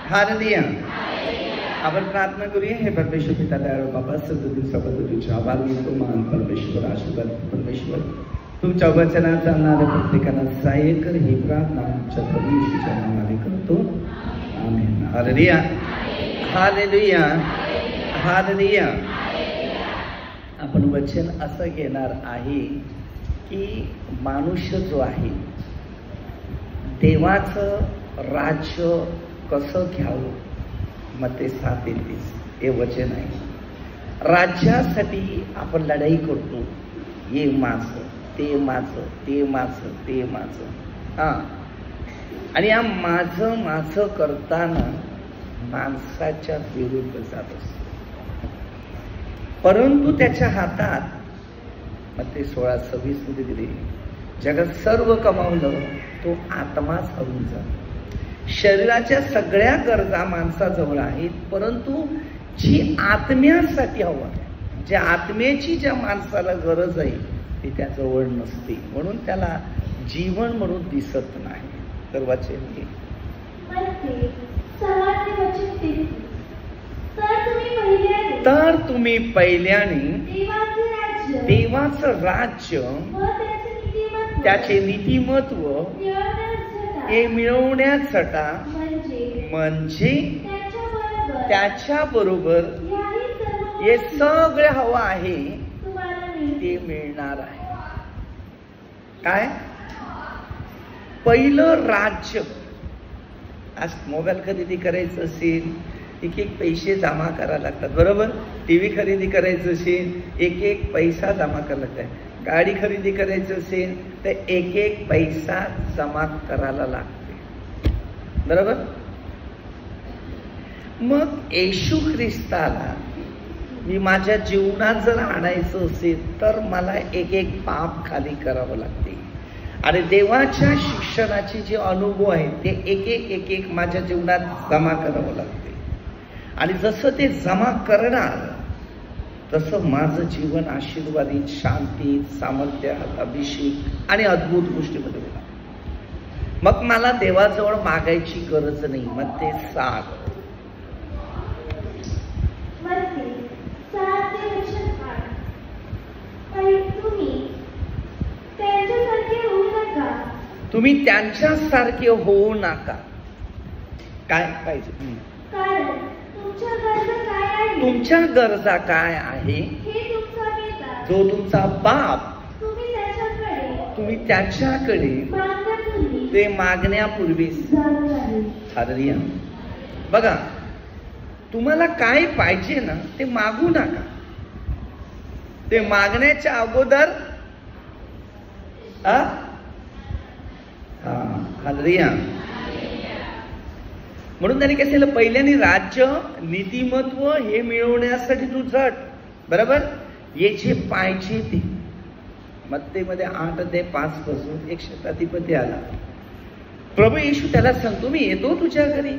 Hallelujah. आपण प्रार्थना करूया। हे परमेश्वर पिता दयाळू बाबा, सर्व दिवसाबद्दल तुझे आभार मानतो। महान परमेश्वर, आशीर्वाद परमेश्वर, तुमच्या वचनात चालणाऱ्या प्रत्येकाला सहाय्य कर, ही प्रार्थना आमच्या प्रभू येशूच्या नावाने करतो, आमेन। Hallelujah, hallelujah, hallelujah. आपण वचन असं घेणार आहे की मनुष्य जो आहे देवाचं राज्य कसं घ्यावं, मत्ते 7:33 हे वचन आहे। राज्यासाठी आपण लढाई करतो, हे माझं, ते माझं, ते माझं, ते माझं, आणि या माझं करताना माणसाच्या विरुद्ध जात असतो। परंतु त्याच्या हातात मत्ते 16:26 मध्ये दिले, जगात सर्व कमावलं तो आत्माच हरून जातो। शरीराच्या सगळ्या गरजा माणसाजवळ आहेत, परंतु जी आत्म्यासाठी हवं, ज्या आत्म्याची ज्या माणसाला गरज आहे ती त्याजवळ नसते, म्हणून त्याला जीवन म्हणून दिसत नाही। तर वचन घे, तर तुम्ही पहिल्याने देवाचं राज्य, त्याचे नीतिमत्व हे मिळवण्यासाठी, म्हणजे त्याच्या बरोबर हे सगळं हवं आहे ते मिळणार आहे। काय? पहिलं राज्य। आज मोबाईल खरेदी करायचं असेल, एक पैसे जमा करायला लागतात, बरोबर? टीव्ही खरेदी करायचं असेल, एक पैसा जमा करायला लागतात। गाडी खरेदी करायचं असेल तर एक पैसा जमा करायला लागते, बरोबर? मग येशू ख्रिस्ताला मी माझ्या जीवनात जर आणायचं असेल तर मला एक पाप खाली करावं लागते, आणि देवाच्या शिक्षणाचे जे अनुभव आहेत ते एक माझ्या जीवनात जमा करावं लागते। आणि जसं ते जमा करणार तसं माझं जीवन आशीर्वादित, शांतीत, सामर्थ्यात, अभिषेक आणि अद्भुत गोष्टीमध्ये होणार। मग मला देवाजवळ मागायची गरज नाही। मत्ते 7 तुम्ही त्यांच्यासारखे होऊ नका। काय पाहिजे? तुमच्या गरजा काय आहे जो तुमचा बाप तुम्ही त्याच्याकडे ते मागण्यापूर्वी, हालेलुया, बघा, तुम्हाला काय पाहिजे ना ते मागू नका, ते मागण्याच्या अगोदर हालेलुया। म्हणून त्यांनी काय केलं? पहिल्याने राज्य, नीतिमत्व हे मिळवण्यासाठी तू झट, बरोबर? हे जे पाहिजे ते। मत्तेमध्ये 8:5 पासून एक शताधिपती आला, प्रभू येशू त्याला सांगतो मी येतो तुझ्या घरी।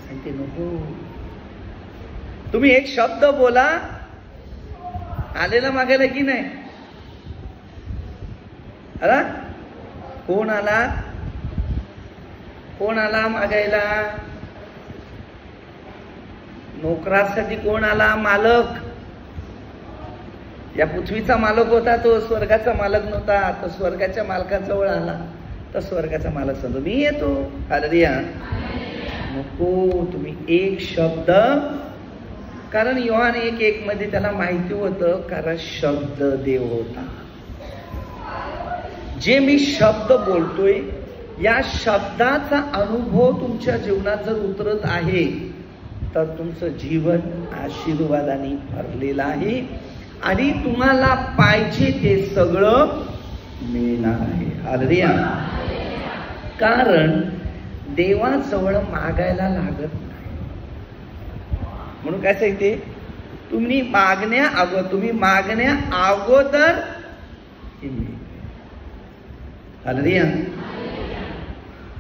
सांगते नको, तुम्ही एक शब्द बोला, आलेला मागायला की नाही? आला? कोण आला? कोण आला मागायला? नोकरासाठी कोण आला? मालक। या पृथ्वीचा मालक होता तो, स्वर्गाचा मालक नव्हता। तो स्वर्गाच्या मालकाजवळ आला, तर स्वर्गाचा मालक सांगतो मी येतो। हालेलुया। नको, तुम्ही एक शब्द, कारण योहान 1:1 मध्ये त्याला माहिती होतं, कारण शब्द देव होता। जे मी शब्द बोलतोय या शब्दाचा अनुभव तुमच्या जीवनात जर उतरत आहे तर तुमचं जीवन आशीर्वादाने भरलेलं आहे, आणि तुम्हाला पाहिजे ते सगळं मिळणार आहे। हालेलुया। कारण देवाजवळ मागायला लागत नाही, म्हणून काय सांगते? तुम्ही मागण्या अगोदर हालेलुया।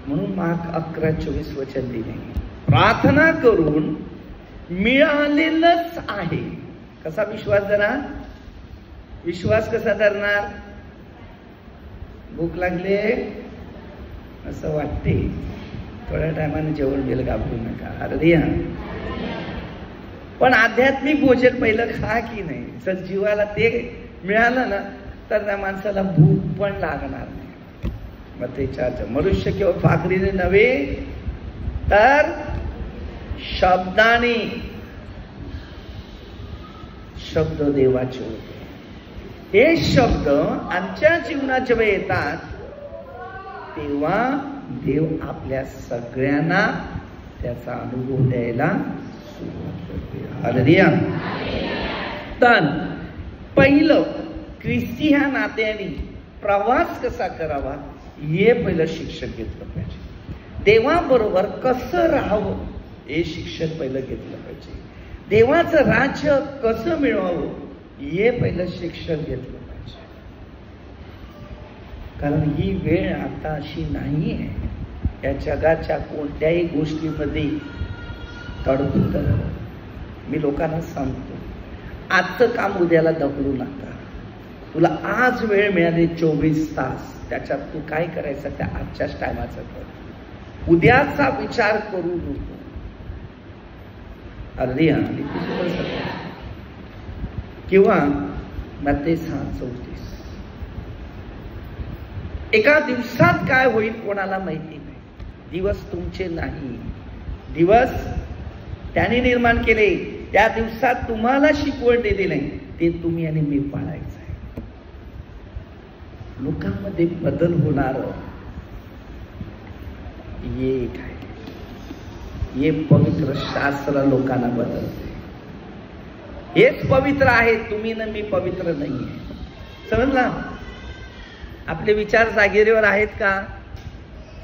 म्हणून मार्क 11:24 वचन दिले, प्रार्थना करून मिळालेलंच आहे। कसा विश्वास धरा? विश्वास कसा धरणार? भूक लागले असं वाटते, थोड्या टायमाने जेवण गेलं, घाबरू नका. अरे पण आध्यात्मिक भोजन पहिलं खा की नाही. जर जीवाला ते मिळालं ना तर त्या माणसाला भूक पण लागणार नाही. मग ते चार मनुष्य केवळ भाकरीने नव्हे तर शब्दाने. शब्द देवाचे होते. हे शब्द आमच्या जीवनात जेव्हा येतात तेव्हा देव आपल्या सगळ्यांना त्याचा अनुभव द्यायला सुरुवात करते. हालेलुया. तर पहिलं ख्रिस्ती ह्या नात्याने प्रवास कसा करावा हे पहिलं शिक्षण घेतलं पाहिजे. देवाबरोबर कसं राहावं हे शिक्षण पहिलं घेतलं पाहिजे. देवाचं राज्य कसं मिळवावं हे पहिलं शिक्षण घेतलं पाहिजे. कारण ही वेळ आता अशी नाही आहे. या जगाच्या कोणत्याही गोष्टीमध्ये तडफड. मी लोकांना सांगतो, आजचं काम उद्याला ढकलू नका. तुला आज वेळ मिळाली 24 तास, त्याच्यात तू काय करायचं त्या आजच्याच टायमाचं कर. उद्याचा विचार करू नको. अर्धी किंवा मत्ती 6:34. एका दिवसात काय होईल कोणाला माहिती नाही. दिवस तुमचे नाही. दिवस त्याने निर्माण केले. त्या दिवसात तुम्हाला शिकवण दिली नाही, ते तुम्ही आणि मी पाळायचं आहे. लोकांमध्ये बदल होणार ये काय, हे पवित्र शास्त्र लोकांना बदलते. हेच पवित्र आहे, तुम्ही ना मी पवित्र नाहीये. समजला? आपले विचार जागेवर आहेत का?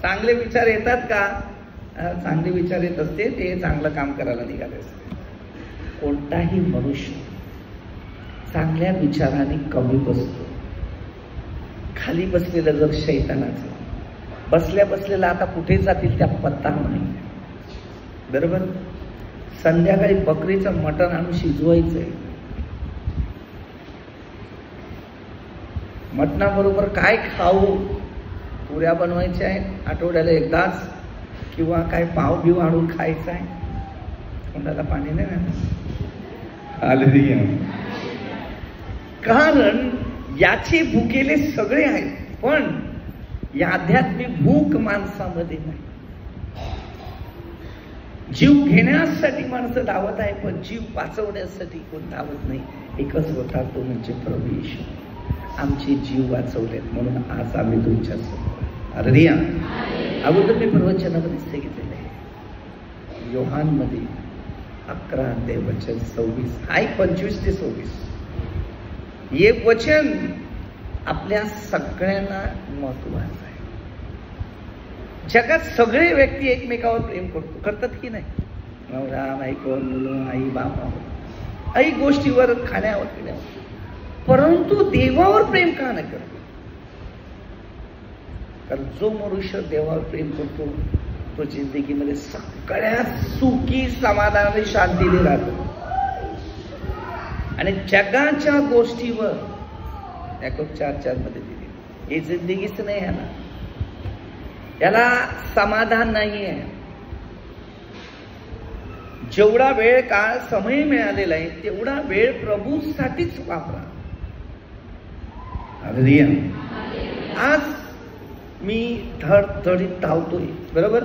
चांगले विचार येतात का? चांगले विचार येत असते ते चांगलं काम करायला निघाले असते. कोणताही मनुष्य चांगल्या विचाराने कमी बसतो. खाली बसलेलं जर शैतानाचं, बसल्या बसलेला आता कुठे जातील त्या पत्ता नाही. बरोबर? संध्याकाळी बकरीचं मटण आणून शिजवायचंय. मटणाबरोबर काय खाऊ? पुऱ्या बनवायच्या आहेत आठवड्याला एकदाच, किंवा काय पाव बिव आणून खायचा आहे. कोणाला पाणी नाही ना. हालेलुया. कारण याचे भुकेले सगळे आहेत, पण या आध्यात्मिक भूक माणसामध्ये नाही. जीव घेण्यासाठी माणसं धावत आहे, पण जीव वाचवण्यासाठी कोण धावत नाही. एकच होता, तो म्हणजे प्रभू येशू. आमचे जीव वाचवलेत म्हणून आज आम्ही तुमच्यासोबत. हालेलुया. अगोदर मी प्रवचनामध्ये सांगितलेलं आहे, योहानमध्ये 11 वचन 26 आहे, 25 ते 26. हे वचन आपल्या सगळ्यांना महत्वाचं आहे. जगात सगळे व्यक्ती एकमेकावर प्रेम करतात की नाही? नवरा बायको, मुलं, आई बाबा, आई गोष्टीवर, खाण्यावर पिण्यावर. परंतु देवावर प्रेम का नाही करत? कारण जो मनुष्य देवावर प्रेम करतो तो जिंदगीमध्ये सगळ्यात सुखी, समाधानाने, शांतीने राहतो. आणि जगाच्या गोष्टीवर याकोब 4:4 मध्ये दिली, हे जिंदगीच नाही आहे ना, याला समाधान नाही आहे. जेवढा वेळ काळ समय मिळालेला आहे तेवढा वेळ प्रभूसाठीच वापरा. हालेलुया. आज मी धडधडीत धावतोय, बरोबर?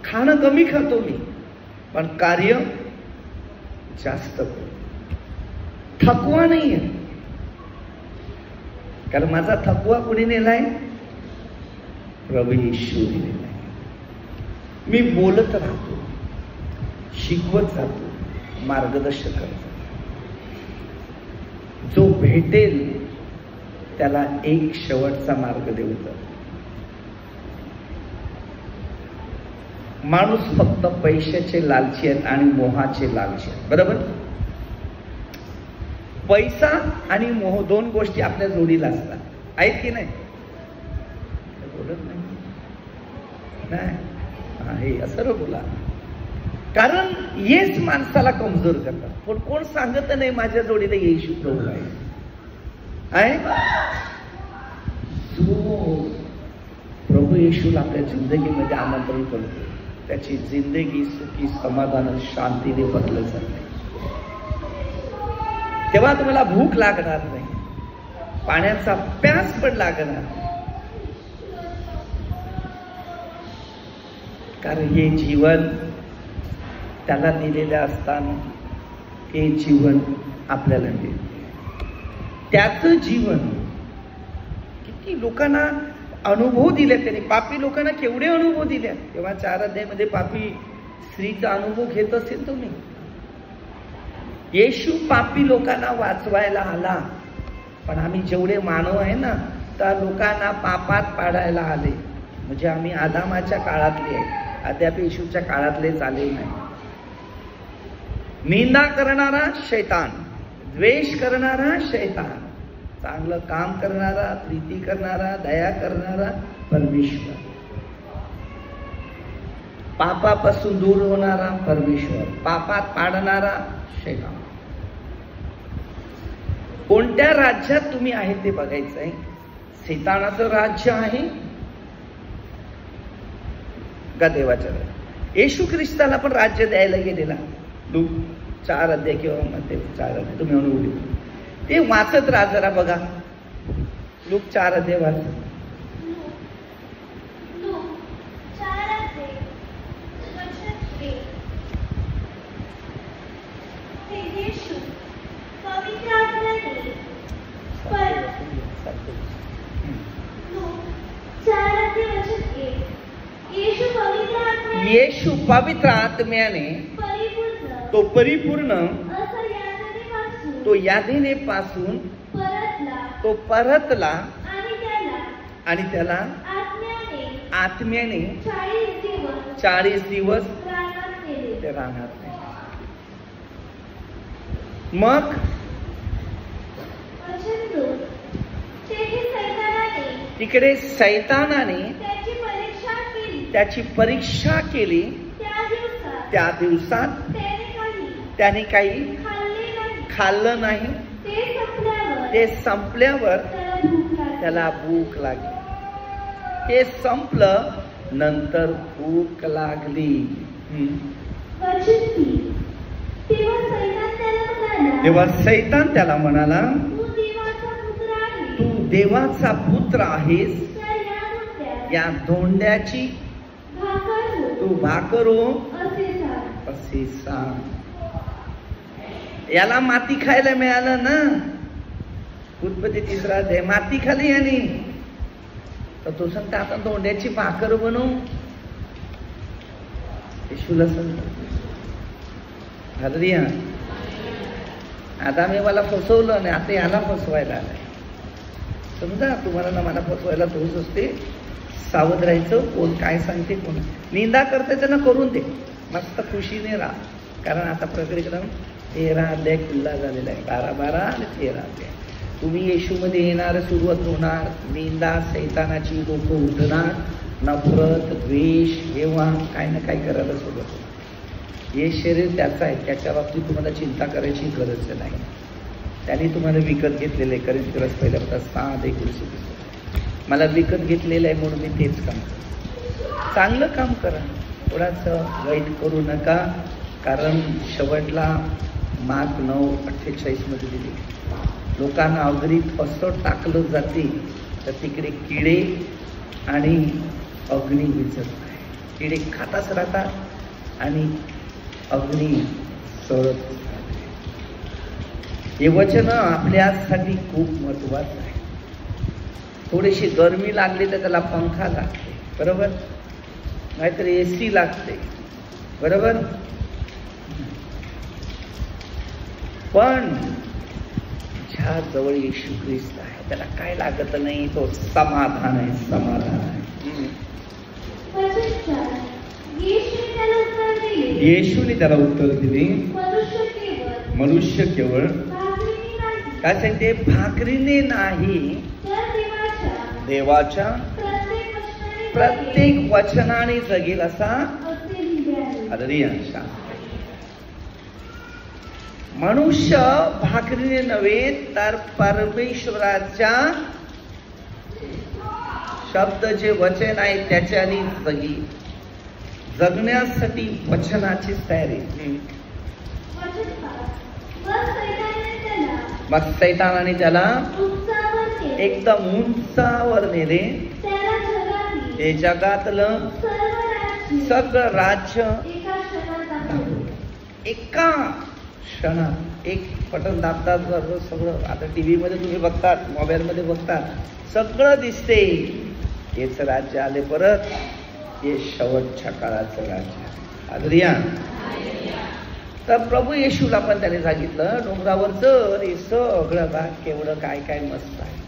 खाणं कमी खातो मी, पण कार्य जास्त करतो. थकवा नाहीये, कारण माझा थकवा कुणी नेलाय? प्रभू येशूने नेलाय. मी बोलत राहतो, शिकवत जातो, मार्गदर्शन करतो. जो भेटेल त्याला एक शेवटचा मार्ग देऊ जातो. माणूस फक्त पैशाचे लालची आहेत आणि मोहाचे लालची आहेत, बरोबर? पैसा आणि मोह दोन गोष्टी आपल्या जोडीला असतात, आहेत की नाही? बोलत नाही आहे असं बोला. कारण हेच माणसाला कमजोर करतात. पण कोण सांगत नाही माझ्या जोडीला येशू प्रभू आहे. जो प्रभू येशूला आपल्या जिंदगीमध्ये आमंत्रण करतो त्याची जिंदगी सुखी समाधान शांतीने बदलत जाते. तेव्हा तुम्हाला भूक लागणार नाही, पाण्याचा प्यास पण लागणार नाही. कारण हे जीवन त्याला दिलेलं असताना हे जीवन आपल्याला मिळते. त्याचं जीवन किती लोकांना अनुभव दिले त्यांनी. पापी लोकांना केवढे अनुभव दिले. तेव्हा 4 अध्यायामध्ये पापी स्त्रीचा अनुभव घेत असेल तुम्ही. येशू पापी लोकांना वाचवायला आला, पण आम्ही जेवढे मानव आहे ना त्या लोकांना पापात पाडायला आले. म्हणजे आम्ही आदामाच्या काळातले आहे, अद्याप येशूच्या काळातलेच आले नाही. निंदा करणारा शैतान, द्वेष करणारा शैतान, चांगलं काम करणारा, प्रीती करणारा, दया करणारा परमेश्वर, पापापासून दूर होणारा परमेश्वर, पापात पाडणारा शैतान. कोणत्या राज्यात तुम्ही आहे ते बघायचं आहे. शैतानाचं राज्य आहे का देवाचं राज्य? येशू ख्रिस्ताला पण राज्य द्यायला गेलेला. लूक 4 अध्याय किंवा मध्ये 4 अध्याय तुम्ही अनुभव ते वाचत राहा जरा बघा. लूक 4 अध्याय वाचत. येशू पवित्र आत्म्याने तो परिपूर्ण, तो यातनेपासून तो परतला आणि त्याला आत्म्याने 40 दिवस ते राहणार नाही. मग तिकडे सैतानाने त्याची परीक्षा केली. त्या दिवसात त्याने काही खाल्लं नाही. ते संपल्यावर त्याला भूक लागली. ते संपलं, नंतर भूक लागली. तेव्हा सैतान त्याला म्हणाला, तू देवाचा पुत्र आहेस, या धोंड्याची तू भाकर हो असे सांग. याला माती खायला मिळालं ना. उत्पत्ती 3 अध्याय माती खाली याने, तर तो सांगता आता धोंड्याची भाकर बनवू. येशूला सांगतो आता मी मला फसवलं आणि आता याला फसवायला आलाय. समजा तुम्हाला ना मला फसवायला तोच असते. सावध राहायचं. कोण काय सांगते, कोण निंदा करते त्यांना करून दे, मस्त खुशीने राहा. कारण आता प्रकटीकरण 13 अध्याय खुल्ला झालेला आहे. 12 आणि 13 अध्याय. तुम्ही येशूमध्ये येणार, सुरुवात होणार. निंदा सैतानाची लोक उठणार, नफरत, द्वेष, हेवा काय ना काय करायला सुरुवात होणार. हे शरीर त्याचं आहे, त्याच्या बाबतीत तुम्हाला चिंता करायची गरज नाही. त्यांनी तुम्हाला विकत घेतलेलं आहे. कोरिन्थीयर पहिल्या 6:19. मला विकत घेतलेलं आहे म्हणून मी तेच काम करतो. चांगलं काम करा, थोडासा वाईट करू नका. कारण शेवटला मार्क 9:48 मध्ये दिली. लोकांना अग्नीत असं टाकलं जाते तर तिकडे किडे आणि अग्नी विजत आहे. किडे खाताच राहतात आणि अग्नी सळत राहते. हे वचन आपल्यासाठी खूप महत्वाचं आहे. थोडीशी गरमी लागली तर त्याला पंखा लागते, बरोबर, नाहीतर AC लागते, बरोबर. पण ज्या जवळ येशू ख्रिस्त आहे त्याला काय लागत नाही, तो समाधान आहे, समाधान आहे. येशूने त्याला उत्तर दिले, मनुष्य केवळ काय सांगते, भाकरीने नाही देवाच्या प्रत्येक वचनाने जगेल असा आदरणीय. मनुष्य भाकरीने नव्हे तर परमेश्वराच्या शब्द जे वचन आहे त्याच्याने जगेल. जगण्यासाठी वचनाची तयारी. मग सैतानाने त्याला एकदम उंचावर नेले. हे जगातलं सगळं राज्य एका क्षणात एक बटन दाबतात बरोबर सगळं. आता टीव्ही मध्ये तुम्ही बघतात, मोबाईल मध्ये बघतात, सगळं दिसते. हेच राज्य आले परत. हे शेवटच्या काळाचं राज्य. हालेलुया. तर प्रभू येशूला पण त्याने सांगितलं डोंगरावरचं हे सगळं बघ केवढं काय काय मस्त आहे.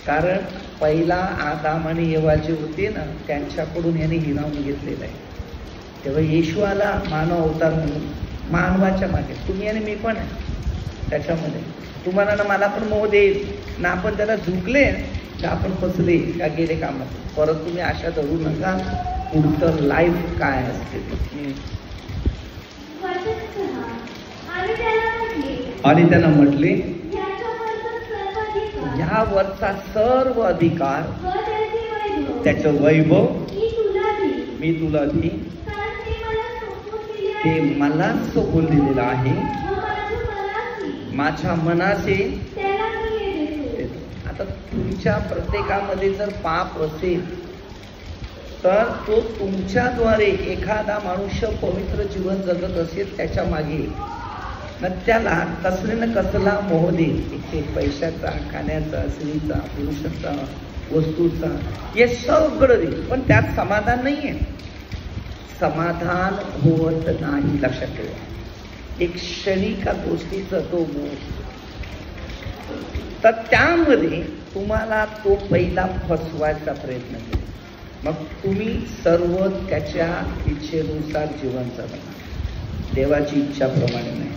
कारण पहिला आदाम आणि एव्हा जे होते ना त्यांच्याकडून याने हिरावून घेतलेलं आहे. तेव्हा येशू आला मानव अवतार म्हणून. मानवाच्या मागे तुम्ही आणि मी पण आहे त्याच्यामध्ये. तुम्हाला ना मला पण मोह देईल ना. आपण त्याला झुकले का आपण फसले का गेले कामात. परत तुम्ही आशा धरू नका पुढचं लाईफ काय असते. आणि त्यांना म्हटले यावरचा सर्व अधिकार त्याचं वैभव मी तुला देईन. ते मला सोपून दिलेलं आहे. माझ्या मनाचे. आता तुमच्या प्रत्येकामध्ये जर पाप असेल तर तो तुमच्याद्वारे एखादा मनुष्य पवित्र जीवन जगत असेल त्याच्या मागे न त्याला कसले न कसला मोह देईल. ते पैशाचा, खाण्याचा, स्त्रीचा, पुरुषाचा, वस्तूचा, हे सगळं देईल. पण त्यात समाधान नाहीये. समाधान होत नाही. लक्षात ठेवा. एक क्षणिका गोष्टीचा तो मोह. तर त्यामध्ये तुम्हाला तो पहिला फसवायचा प्रयत्न केला. मग तुम्ही सर्व त्याच्या इच्छेनुसार जीवन जगणार. देवाची इच्छाप्रमाणे नाही.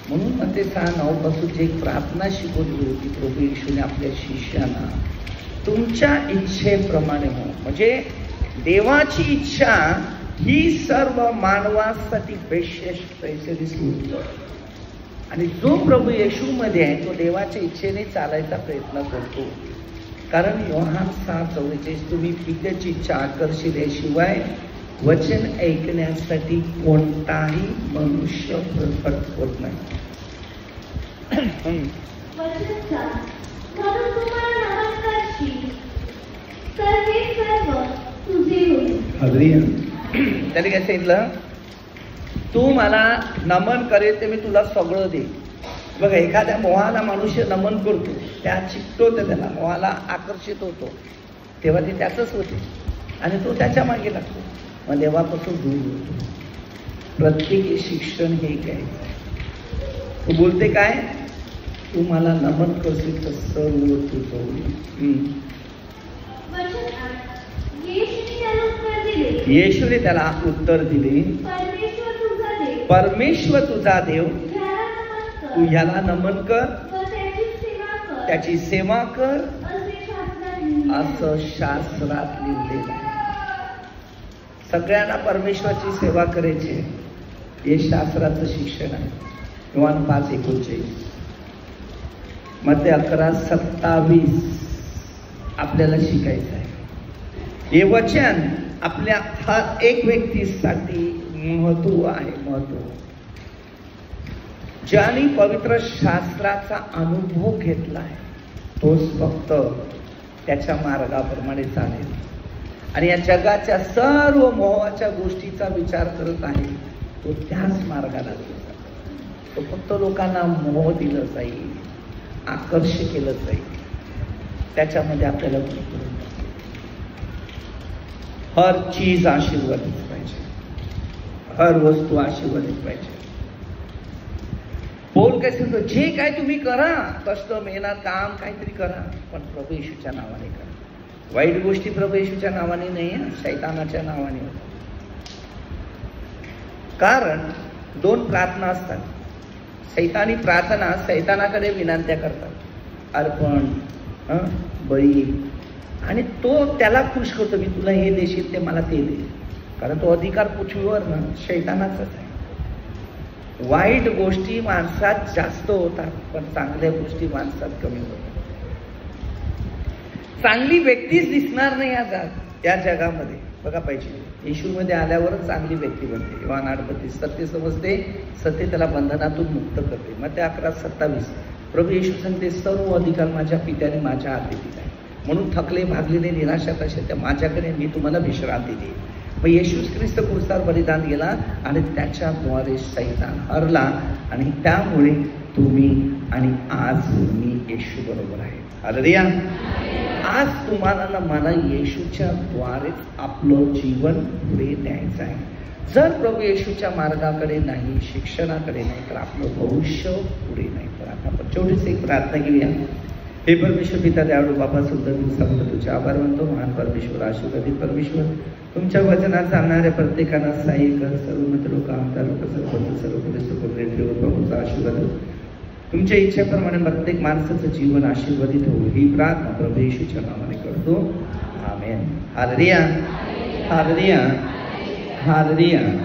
म्हणून मते 6:9 पासून जी एक प्रार्थना शिकवली होती प्रभू येशूने आपल्या शिष्यांना, तुमच्या इच्छेप्रमाणे हो. म्हणजे देवाची इच्छा ही सर्व मानवासाठी बेश्रेष्ठ सुरू. आणि जो प्रभू येशूमध्ये आहे तो देवाच्या इच्छेने चालायचा प्रयत्न करतो. कारण योहान 6:44 तुम्ही पित्याची इच्छा आकर्षिल्याशिवाय वचन ऐकण्यासाठी कोणताही मनुष्य प्रकट होत नाही. त्याने काय सांगितलं, तू मला नमन करेल ते मी तुला सगळं दे. बघा एखाद्या मोहाला मनुष्य नमन करतो, त्या चिकटतो, त्याला मोहाला आकर्षित होतो, तेव्हा ते त्याचंच होते आणि तो त्याच्या मागे लागतो. मग देवापासून दूर होतो. प्रत्येकी शिक्षण हे काय तू बोलते काय, तू मला नमन करशील तर सर्व तुझं होईल. येशूने त्याला उत्तर दिले, परमेश्वर तुझा देव, तू ह्याला नमन कर, त्याची सेवा कर, असं शास्त्रात लिहिलेलं आहे. सगळ्यांना परमेश्वराची सेवा करायची हे शास्त्राचं शिक्षण आहे. योहान 5:39, मत्ते 11:27 आपल्याला शिकायचं आहे. हे वचन आपल्या हर एक व्यक्तीसाठी महत्व आहे. महत्व ज्याने पवित्र शास्त्राचा अनुभव घेतला आहे तोच फक्त त्याच्या मार्गाप्रमाणे चालेल. आणि या जगाच्या सर्व मोहाच्या गोष्टीचा विचार करत आहे तो त्याच मार्गाला जातो. तो फक्त लोकांना मोह दिलं जाईल, आकर्ष केलं जाईल, त्याच्यामध्ये आपल्याला हर चीज आशीर्वादित पाहिजे, हर वस्तू आशीर्वादित पाहिजे. बोल काय सांगतो, जे काय तुम्ही करा, कष्ट, मेहनत, काम काहीतरी करा, पण प्रभू येशूच्या नावाने करा. वाईट गोष्टी प्रभू येशूच्या नावाने नाही, शैतानाच्या नावाने होतात. कारण 2 प्रार्थना असतात. शैतानी प्रार्थना शैतानाकडे विनंत्या करतात, अर्पण, बळी, आणि तो त्याला खुश करतो, मी तुला हे देशील ते मला ते दे. कारण तो अधिकार पृथ्वीवर ना शैतानाचाच आहे. वाईट गोष्टी माणसात जास्त होतात पण चांगल्या गोष्टी माणसात कमी होतात. चांगली व्यक्तीच दिसणार नाही या जगामध्ये. बघा पाहिजे. येशूमध्ये आल्यावरच चांगली व्यक्ती बनते. योहान 8:32 सत्य समजते, सत्य त्याला बंधनातून मुक्त करते. मग ते 11:27 प्रभू येशू सांगते, सर्व अधिकार माझ्या पित्याने माझ्या हाती दिला आहे, म्हणून थकले भागलेले निराशात असे त्या माझ्याकडे, मी तुम्हाला विश्रांती देईन. मग येशू ख्रिस्त क्रूसावर बलिदान गेला आणि त्याच्याद्वारे सैतान हरला आणि त्यामुळे तुम्ही आणि आज मी येशू बरोबर आहे. हालेलुया. आज तुम्हाला ना मला येशूच्या द्वारेच आपलं जीवन पुढे न्यायचं आहे. जर प्रभू येशूच्या मार्गाकडे नाही, शिक्षणाकडे नाही, तर आपलं भविष्य पुढे नाही. तर आता आपण छोटीच एक प्रार्थना घेऊया. हे परमेश्वर पिता दयाळू बाबा, सुंदर दिवसाबद्दल तुझे आभार मानतो. महान परमेश्वर, आशीर्वादित परमेश्वर, तुमच्या वचनात जाणाऱ्या प्रत्येकाला सहाय्य कर. सर्व मित्र लोक, आमदार लोक, सर्व प्रभूचा आशीर्वाद. तुमच्या इच्छेप्रमाणे प्रत्येक माणसाचं जीवन आशीर्वादित हो, ही प्रार्थना प्रभू येशूच्या नावाने करतो. आमेन. हालेलुया. हालेलुया. हालेलुया.